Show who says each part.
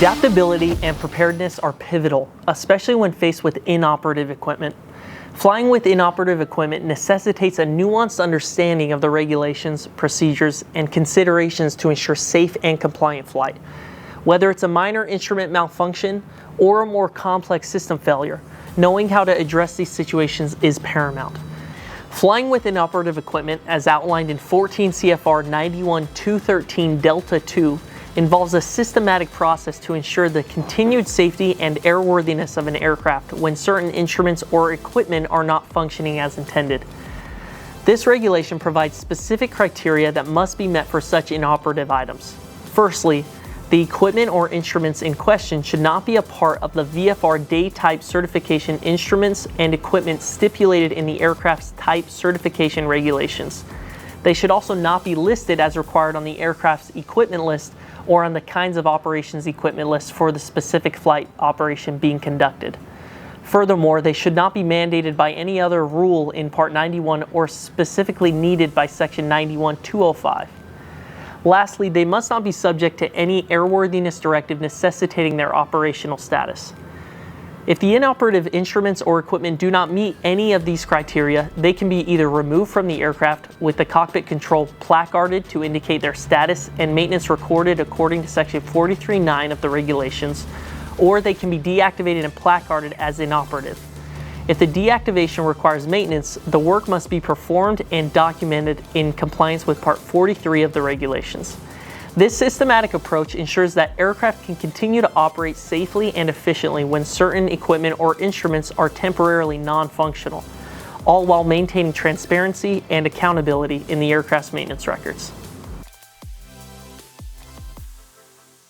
Speaker 1: Adaptability and preparedness are pivotal, especially when faced with inoperative equipment. Flying with inoperative equipment necessitates a nuanced understanding of the regulations, procedures, and considerations to ensure safe and compliant flight. Whether it's a minor instrument malfunction or a more complex system failure, knowing how to address these situations is paramount. Flying with inoperative equipment, as outlined in 14 CFR 91-213 Delta 2, involves a systematic process to ensure the continued safety and airworthiness of an aircraft when certain instruments or equipment are not functioning as intended. This regulation provides specific criteria that must be met for such inoperative items. Firstly, the equipment or instruments in question should not be a part of the VFR day type certification instruments and equipment stipulated in the aircraft's type certification regulations. They should also not be listed as required on the aircraft's equipment list or on the kinds of operations equipment list for the specific flight operation being conducted. Furthermore, they should not be mandated by any other rule in Part 91 or specifically needed by Section 91-205. Lastly, they must not be subject to any airworthiness directive necessitating their operational status. If the inoperative instruments or equipment do not meet any of these criteria, they can be either removed from the aircraft with the cockpit control placarded to indicate their status and maintenance recorded according to Section 43.9 of the regulations, or they can be deactivated and placarded as inoperative. If the deactivation requires maintenance, the work must be performed and documented in compliance with Part 43 of the regulations. This systematic approach ensures that aircraft can continue to operate safely and efficiently when certain equipment or instruments are temporarily non-functional, all while maintaining transparency and accountability in the aircraft's maintenance records.